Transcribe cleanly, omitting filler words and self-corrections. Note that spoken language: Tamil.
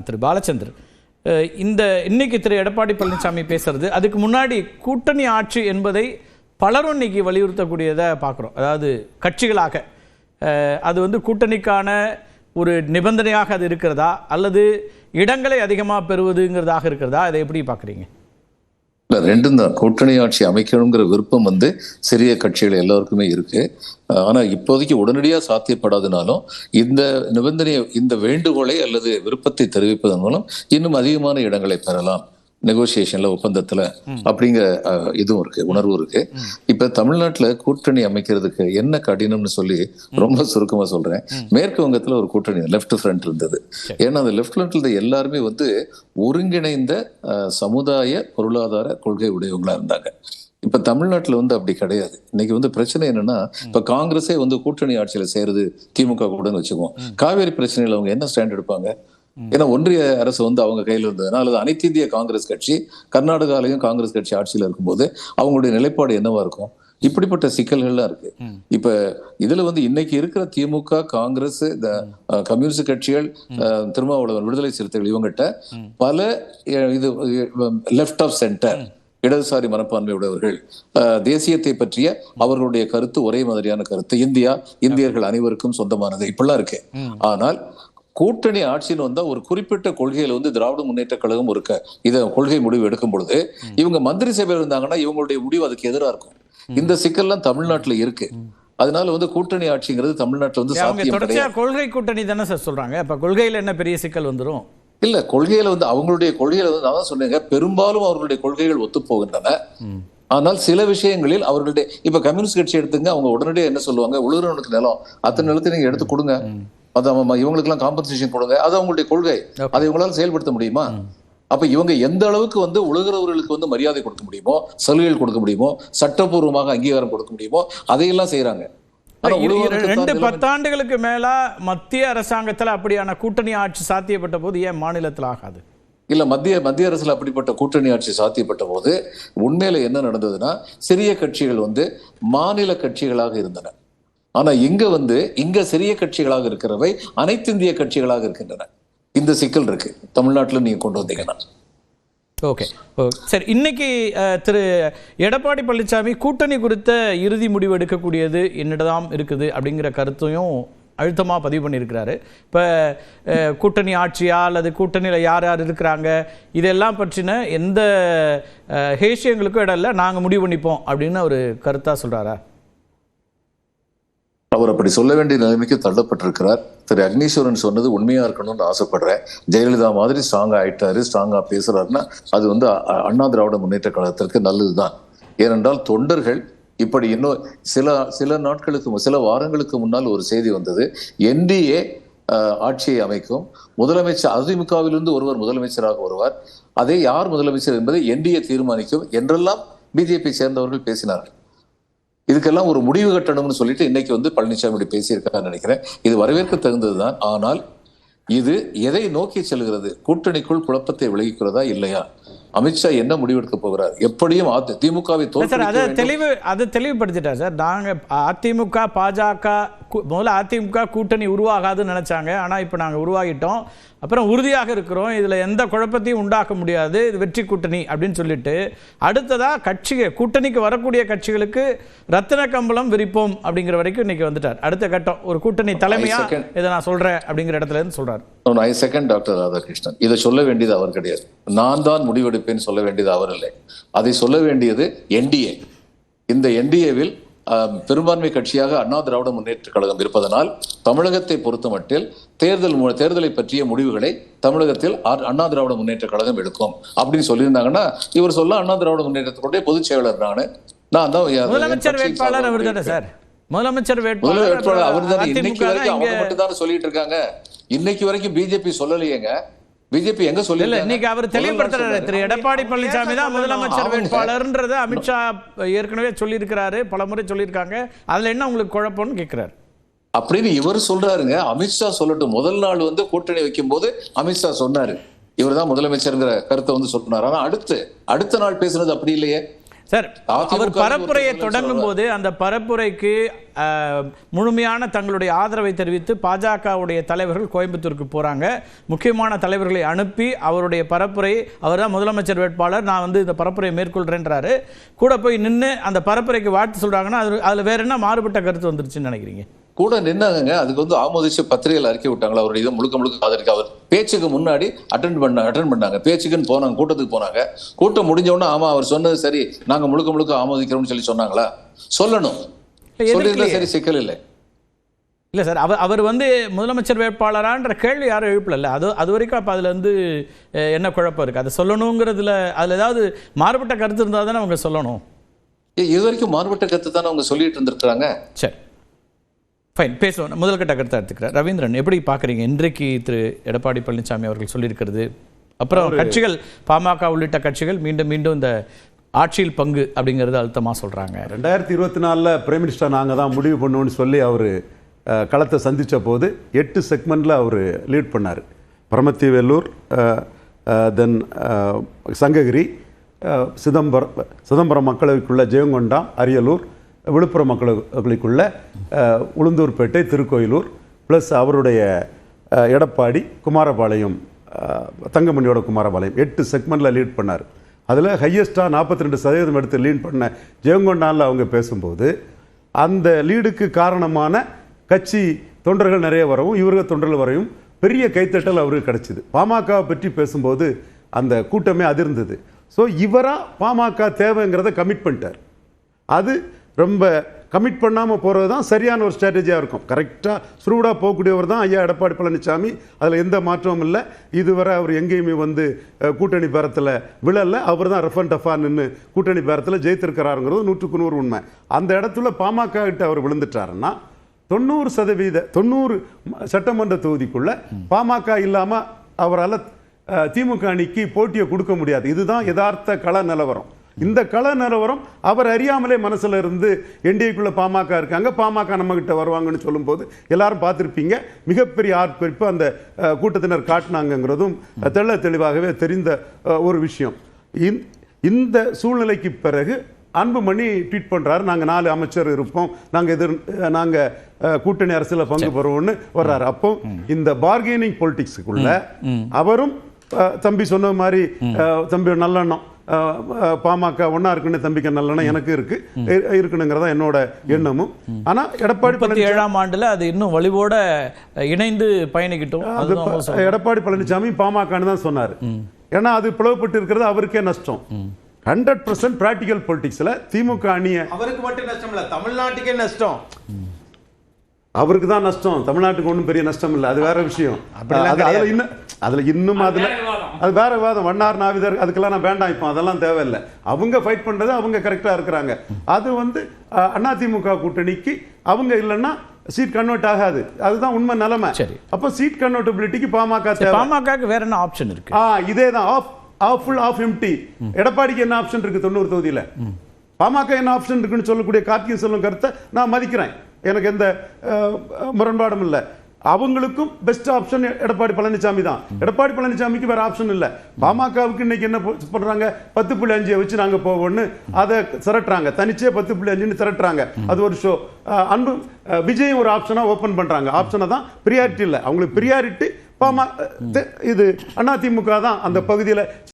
திரு பாலச்சந்தர், இந்த இன்னைக்கு திரு எடப்பாடி பழனிசாமி பேசுறது, அதுக்கு முன்னாடி கூட்டணி ஆட்சி என்பதை பலரும் இன்னைக்கு வலியுறுத்தக்கூடியதை பார்க்குறோம். அதாவது கட்சிகளாக அது வந்து கூட்டணிக்கான ஒரு நிபந்தனையாக அது இருக்கிறதா, அல்லது இடங்களை அதிகமாக பெறுவதுங்கிறதாக இருக்கிறதா, அதை எப்படி பார்க்குறீங்க? இல்லை, ரெண்டும் தான். கூட்டணி ஆட்சி அமைக்கணுங்கிற விருப்பம் வந்து சிறிய கட்சிகள் எல்லாருக்குமே இருக்கு. ஆனால் இப்போதைக்கு உடனடியாக சாத்தியப்படாதனாலும் இந்த நிபந்தனை, இந்த வேண்டுகோளை அல்லது விருப்பத்தை தெரிவிப்பதன் மூலம் இன்னும் அதிகமான இடங்களை பெறலாம் நெகோசியேஷன்ல, ஒப்பந்தத்துல அப்படிங்கிற இதுவும் இருக்கு, உணர்வு இருக்கு. இப்ப தமிழ்நாட்டுல கூட்டணி அமைக்கிறதுக்கு என்ன கடினம்னு சொல்லி ரொம்ப சுருக்கமா சொல்றேன். மேற்கு வங்கத்துல ஒரு கூட்டணி லெஃப்ட் ஃப்ரண்ட் இருந்தது. ஏன்னா அந்த லெஃப்ட் ஃப்ரண்ட்ல எல்லாருமே வந்து ஒருங்கிணைந்த சமுதாய பொருளாதார கொள்கை உடையவங்களா இருந்தாங்க. இப்ப தமிழ்நாட்டுல வந்து அப்படி கிடையாது. இன்னைக்கு வந்து பிரச்சனை என்னன்னா, இப்ப காங்கிரஸே வந்து கூட்டணி ஆட்சியில சேருது திமுக கூட வச்சுக்குவோம். காவேரி பிரச்சனையில அவங்க என்ன ஸ்டாண்ட் எடுப்பாங்க? ஏன்னா ஒன்றிய அரசு வந்து அவங்க கையில் இருந்ததுன்னா, அல்லது அனைத்து இந்திய காங்கிரஸ் கட்சி கர்நாடகாலையும் காங்கிரஸ் கட்சி ஆட்சியில் இருக்கும்போது அவங்களுடைய நிலைப்பாடு என்னவா இருக்கும்? இப்படிப்பட்ட சிக்கல்கள்லாம் இருக்கு. இப்ப இதுல வந்து இன்னைக்கு இருக்கிற திமுக, காங்கிரஸ், இந்த கம்யூனிஸ்ட் கட்சிகள், திருமாவளவன், விடுதலை சிறுத்தைகள், இவங்கிட்ட பல இது லெஃப்ட் ஆஃப் சென்டர் இடதுசாரி மனப்பான்மை உடையவர்கள், தேசியத்தை பற்றிய அவர்களுடைய கருத்து ஒரே மாதிரியான கருத்து, இந்தியர்கள் அனைவருக்கும் சொந்தமானது, இப்படிலாம் இருக்கு. ஆனால் கூட்டணி ஆட்சின்னு வந்தா ஒரு குறிப்பிட்ட கொள்கையில வந்து திராவிட முன்னேற்ற கழகம் ஒரு இத கொள்கை முடிவு எடுக்கும் பொழுது இவங்க மந்திரி சபையில் இருந்தாங்கன்னா இவங்களுடைய முடிவு அதுக்கு எதிராக இருக்கும். இந்த சிக்கல்லாம் தமிழ்நாட்டுல இருக்கு. அதனால வந்து கூட்டணி ஆட்சிங்கிறது தமிழ்நாட்டுல வந்து சாத்தியம் கிடையாது. கொள்கை கூட்டணி தானே சார் சொல்றாங்க. அப்ப கொள்கையில என்ன பெரிய சிக்கல் வந்துடும்? இல்ல, கொள்கையில வந்து அவங்களுடைய கொள்கையில வந்து நான் தான் சொன்னேங்க, பெரும்பாலும் அவர்களுடைய கொள்கைகள் ஒத்து போகின்றன. ஆனால் சில விஷயங்களில் அவர்களுடைய, இப்ப கம்யூனிஸ்ட் கட்சி எடுத்துங்க, அவங்க உடனடியாக என்ன சொல்லுவாங்க, உழுகிறவனுக்கு நிலம், அத்தனை நிலத்தை நீங்க எடுத்து கொடுங்க, இவங்களுக்கு எல்லாம் காம்பன்சேஷன் கொடுங்க, அது அவங்களுடைய கொள்கை. அதை இவங்களால செயல்படுத்த முடியுமா? அப்ப இவங்க எந்த அளவுக்கு வந்து உலகிறவர்களுக்கு வந்து மரியாதை கொடுக்க முடியுமோ, சலுகைகள் கொடுக்க முடியுமோ, சட்டப்பூர்வமாக அங்கீகாரம் கொடுக்க முடியுமோ, அதையெல்லாம் செய்யறாங்க. 2 பத்தாண்டுகளுக்கு மேல மத்திய அரசாங்கத்துல அப்படியான கூட்டணி ஆட்சி சாத்தியப்பட்ட போது ஏன் மாநிலத்தில் ஆகாது? இல்ல, மத்திய அரசுல அப்படிப்பட்ட கூட்டணி ஆட்சி சாத்தியப்பட்ட போது உண்மையில என்ன நடந்ததுன்னா, சிறிய கட்சிகள் வந்து மாநில கட்சிகளாக இருந்தன. ஆனா இங்க சிறிய கட்சிகளாக இருக்கிறவை அனைத்து இந்திய கட்சிகளாக இருக்கின்றன. இந்த சிக்கல் இருக்கு தமிழ்நாட்டில் நீங்க கொண்டு வந்தீங்கன்னா. ஓகே, சரி. இன்னைக்கு திரு எடப்பாடி பழனிசாமி கூட்டணி குறித்த இறுதி முடிவு எடுக்கக்கூடியது என்னிடம் இருக்குது அப்படிங்கிற கருத்தையும் அழுத்தமாக பதிவு பண்ணியிருக்கிறாரு. இப்போ கூட்டணி ஆட்சியா அல்லது கூட்டணியில் யார் யார் இருக்கிறாங்க இதெல்லாம் பற்றின எந்த ஹேஷியங்களுக்கும் இடம் இல்லை, நாங்கள் முடிவு பண்ணிப்போம் அப்படின்னு ஒரு கருத்தாக சொல்கிறாரா? அவர் அப்படி சொல்ல வேண்டிய நிலைமைக்கு தள்ளப்பட்டிருக்கிறார். திரு அக்னீஸ்வரன் சொன்னது உண்மையா இருக்கணும்னு ஆசைப்படுறேன். ஜெயலலிதா மாதிரி ஸ்ட்ராங்கா ஆயிட்டாரு, ஸ்ட்ராங்கா பேசுறாருன்னா அது வந்து அண்ணா திராவிட முன்னேற்ற கழகத்திற்கு நல்லதுதான். ஏனென்றால் தொண்டர்கள் இப்படி இன்னும் சில வாரங்களுக்கு முன்னால் ஒரு செய்தி வந்தது, என்டிஏ ஆட்சியை அமைக்கும், முதலமைச்சர் அதிமுகவிலிருந்து ஒருவர் முதலமைச்சராக வருவார், அதை யார் முதலமைச்சர் என்பதை என்டிஏ தீர்மானிக்கும் என்றெல்லாம் பிஜேபி சேர்ந்தவர்கள் பேசினார்கள். இதுக்கெல்லாம் ஒரு முடிவு கட்டணும்னு சொல்லிட்டு இன்னைக்கு வந்து பழனிசாமி பேசியிருக்காருன்னு நினைக்கிறேன். இது வரவேற்க தகுந்ததுதான். ஆனால் இது எதை நோக்கி செல்கிறது? கூட்டணிக்குள் குழப்பத்தை விளைவிக்கிறதா இல்லையா? அமித்ஷா என்ன முடிவெடுக்க போகிறார்? எப்படியும் திமுகவை தெளிவுபடுத்திட்டார் சார். நாங்க அதிமுக பாஜக முதல்ல அதிமுக கூட்டணி உருவாகாதுன்னு நினைச்சாங்க, ஆனா இப்ப நாங்க உருவாகிட்டோம், அப்புறம் உறுதியாக இருக்கிறோம், இதுல எந்த குழப்பத்தையும் உண்டாக்க முடியாது, இது வெற்றி கூட்டணி அப்படின்னு சொல்லிட்டு அடுத்ததா கூட்டணிக்கு வரக்கூடிய கட்சிகளுக்கு ரத்தின கம்பளம் விரிப்போம் அப்படிங்கிற வரைக்கும் இன்னைக்கு வந்துட்டார். அடுத்த கட்டம் ஒரு கூட்டணி தலைமையா இதை நான் சொல்றேன் அப்படிங்கிற இடத்துல இருந்து சொல்றாரு. டாக்டர் ராதாகிருஷ்ணன் இதை சொல்ல வேண்டியது அவர் கிடையாது. நான் தான் முடிவெடுப்பேன் சொல்ல வேண்டியது அவர் இல்லை. அதை சொல்ல வேண்டியது என்டிஏ. இந்த என்டிஏவில் பெரும்பான்மை கட்சியாக அண்ணா திராவிட முன்னேற்ற கழகம் இருப்பதனால் தமிழகத்தை பொறுத்த மட்டில் தேர்தலை பற்றிய முடிவுகளை தமிழகத்தில் அண்ணா திராவிட முன்னேற்ற கழகம் எடுக்கும் அப்படின்னு சொல்லியிருந்தாங்கன்னா, இவர் சொல்ல அண்ணா திராவிட முன்னேற்றத்துடைய பொதுச் செயலாளர் நான் தான் முதலமைச்சர் வேட்பாளர் அவர் தானே சார். முதலமைச்சர் வேட்பாளர் அவர் தானே. இன்னைக்கு வரைக்கும் அவங்க மட்டும் தானே சொல்லிட்டு இருக்காங்க. இன்னைக்கு வரைக்கும் பிஜேபி சொல்லலையேங்க. பிஜேபி எங்க சொல்லல. இன்னைக்கு அவர் தெளிவுபடுத்துறாரு, திரு எடப்பாடி பழனிசாமி தான் முதலமைச்சர் வேட்பாளர்ன்றதை அமித்ஷா ஏற்கனவே சொல்லியிருக்கிறாரு, பலமுறை சொல்லியிருக்காங்க. அதுல என்ன உங்களுக்கு குழப்பம்னு கேட்கிறாரு அப்படின்னு இவர் சொல்றாருங்க. அமித்ஷா சொல்லட்டும். முதல் நாள் வந்து கூட்டணி வைக்கும் போது அமித்ஷா சொன்னாரு, இவர் தான் முதலமைச்சருங்கிற கருத்தை வந்து சொன்னார். ஆனா அடுத்த நாள் பேசுனது அப்படி இல்லையே. சார், அவர் பரப்புரையை தொடங்கும் போது அந்த பரப்புரைக்கு முழுமையான தங்களுடைய ஆதரவை தெரிவித்து பாஜகவுடைய தலைவர்கள் கோயம்புத்தூருக்கு போறாங்க. முக்கியமான தலைவர்களை அனுப்பி அவருடைய பரப்புரை, அவர் தான் முதலமைச்சர் வேட்பாளர், நான் வந்து இந்த பரப்புரையை மேற்கொள்றேன்றாரு. கூட போய் நின்று அந்த பரப்புரைக்கு வாழ்த்து சொல்றாங்கன்னா அதுல வேற என்ன மாறுபட்ட கருத்து வந்துருச்சுன்னு நினைக்கிறீங்க? கூட நின்னாங்க. அதுக்கு வந்து ஆமோதிச்சு பத்திரிகையில் அறிக்கை விட்டாங்களா அவருடைய இதை முழுக்க முழுக்க ஆதரிக்க. அவர் பேச்சுக்கு முன்னாடி அட்டன் பண்ணாங்க. பேச்சுக்குன்னு போனாங்க, கூட்டத்துக்கு போனாங்க. கூட்டம் முடிஞ்ச உடனே ஆமா அவர் சொன்னது சரி, நாங்க முழுக்க முழுக்க ஆமோதிக்கிறோம்னு சொல்லி சொன்னாங்களா? சொல்லணும். சொல்லியிருந்தா சரி, சிக்கல் இல்லை. இல்ல சார், அவர் வந்து முதலமைச்சர் வேட்பாளரான்ற கேள்வி யாரும் எழுப்பல. அது வரைக்கும் அப்ப அதுல வந்து என்ன குழப்பம் இருக்கு? அதை சொல்லணுங்கிறதுல அதுல ஏதாவது மாறுபட்ட கருத்து இருந்தால் தானே அவங்க சொல்லணும். இது வரைக்கும் மாறுபட்ட கருத்து தானே அவங்க சொல்லிட்டு இருந்திருக்கிறாங்க. சரி, ஃபைன், பேசுவோம். முதல் கட்ட கருத்தை எடுத்துக்கிறேன். ரவீந்திரன், எப்படி பார்க்குறீங்க இன்றைக்கு திரு எடப்பாடி பழனிசாமி அவர்கள் சொல்லியிருக்கிறது? அப்புறம் கட்சிகள், பாமக உள்ளிட்ட கட்சிகள் மீண்டும் மீண்டும் இந்த ஆட்சியில் பங்கு அப்படிங்கிறது அழுத்தமாக சொல்கிறாங்க. 2024 பிரைம் மினிஸ்டர் நாங்கள் தான் முடிவு பண்ணுவோன்னு சொல்லி அவர் களத்தை சந்தித்த போது 8 செக்மெண்ட்டில் அவர் லீட் பண்ணார். பரமத்தி வேலூர், தென் சங்ககிரி, சிதம்பரம் மக்களவைக்குள்ள ஜெயங்கொண்டாம், அரியலூர், விழுப்புரம் மக்களுக்குள்ள உளுந்தூர்பேட்டை, திருக்கோயிலூர், ப்ளஸ் அவருடைய எடப்பாடி, குமாரபாளையம், தங்கமணியோட குமாரபாளையம் 8 செக்மெண்ட்டில் லீட் பண்ணார். அதில் ஹையஸ்ட்டாக 42% எடுத்து லீட் பண்ண ஜெயங்கொண்டானில் அவங்க பேசும்போது அந்த லீடுக்கு காரணமான கட்சி தொண்டர்கள் நிறைய வரவும் இவர்கள் தொண்டர்கள் வரையும் பெரிய கைத்தட்டல் அவருக்கு கிடைச்சிது. பாமகவை பற்றி பேசும்போது அந்த கூட்டமே அதிர்ந்தது. ஸோ இவராக பாமக தேவைங்கிறத கமிட் பண்ணிட்டார். அது ரொம்ப கமிட் பண்ணாமல் போகிறது தான் சரியான ஒரு ஸ்ட்ராட்டஜியாக இருக்கும். கரெக்டாக ஸ்ரூடாக போகக்கூடியவர் தான் ஐயா எடப்பாடி பழனிசாமி. அதில் எந்த மாற்றமும் இல்லை. இதுவரை அவர் எங்கேயுமே வந்து கூட்டணி பேரத்தில் விழலை. அவர் தான் ரஃப் அண்ட் டஃபாக நின்று கூட்டணி பேரத்தில் ஜெயித்திருக்கிறாருங்கிறது 100க்கு 100 உண்மை. அந்த இடத்துல பாமக கிட்ட அவர் விழுந்துட்டாருன்னா 90 சட்டமன்ற தொகுதிக்குள்ள பாமக இல்லாமல் அவரால் திமுக அணிக்கு போட்டியை கொடுக்க முடியாது. இதுதான் யதார்த்த கள நிலவரம். இந்த கள நிலவரம் அவர் அறியாமலே மனசுல இருந்து என்டிஏக்குள்ள பாமக இருக்காங்க, பாமக நம்ம கிட்ட வருவாங்கன்னு சொல்லும்போது எல்லாரும் பார்த்துருப்பீங்க. மிகப்பெரிய ஆர்ப்பரிப்பு அந்த கூட்டத்தினர் காட்டினாங்கிறதும் தெள்ள தெளிவாகவே தெரிந்த ஒரு விஷயம். இந்த சூழ்நிலைக்கு பிறகு அன்புமணி ட்வீட் பண்றாரு, நாங்கள் 4 அமைச்சர் இருப்போம், நாங்கள் கூட்டணி அரசியல பங்கு பெறுவோம்னு வர்றாரு. அப்போ இந்த பார்கெனிங் பொலிட்டிக்ஸுக்குள்ள அவரும் தம்பி சொன்ன மாதிரி தம்பி நல்லெண்ணம், பாமக ஒன்னா இருக்குன்னு தம்பிக்க நல்லெண்ணம் எனக்கு இருக்கணுங்கிறதா என்னோட எண்ணமும். ஆனா எடப்பாடி 37ஆம் ஆண்டுல அது இன்னும் வலிவோட இணைந்து பயணிக்கிட்டோம். எடப்பாடி பழனிசாமி பாமகன்னு தான் சொன்னாரு. ஏன்னா அது பிளவுபட்டு இருக்கிறது அவருக்கே நஷ்டம். 100% பிராக்டிகல் பொலிட்டிக்ஸ்ல திமுக அணிய அவருக்கு மட்டும் நஷ்டம் இல்ல, தமிழ்நாட்டுக்கே நஷ்டம். அவருக்கு தான் நஷ்டம், தமிழ்நாட்டுக்கு ஒன்றும் பெரிய நஷ்டம் இல்லை. அது வேற விஷயம். அது வேற விவாதம். வண்ணார் நாவிதர் அதுக்கெல்லாம் நான் வேண்டாம், இப்போ அதெல்லாம் தேவையில்லை. அவங்க ஃபைட் பண்றது அவங்க கரெக்டா இருக்கிறாங்க. அது வந்து அதிமுக கூட்டணிக்கு அவங்க இல்லைன்னா சீட் கன்வெர்ட் ஆகாது. அதுதான் உண்மை நிலைமை. அப்போ சீட் கன்வெர்டபிலிட்டிக்கு பாமக பாமகக்கு வேற என்ன ஆப்ஷன் இருக்கு? இதேதான் ஆஃப் ஃபுல் ஆஃப் எம்டி. எடப்பாடிக்கு என்ன ஆப்ஷன் இருக்கு 90 தொகுதியில? பாமக என்ன ஆப்ஷன் இருக்குன்னு சொல்லக்கூடிய கார்த்திகை செல்வம் கருத்தை நான் மதிக்கிறேன். எனக்கு எந்த முரண்பாடும் இல்லை. அவங்களுக்கும் பெஸ்ட் ஆப்ஷன் எடப்பாடி பழனிசாமி தான். எடப்பாடி பழனிசாமிக்கு வேற ஆப்ஷன் இல்லை. பாமகவுக்கு இன்னைக்கு என்ன பண்றாங்க, 10.5 வச்சு நாங்க போவோம்னு அதை திரட்டுறாங்க. தனிச்சே 10.5 திரட்டுறாங்க. அது ஒரு ஷோ. அன்பு விஜயும் ஒரு ஆப்ஷனா ஓபன் பண்றாங்க. ஆப்ஷனை தான் பிரியாரிட்டி இல்லை அவங்களுக்கு. பிரியாரிட்டி இது அதிமுக தான் அந்த பகுதியில்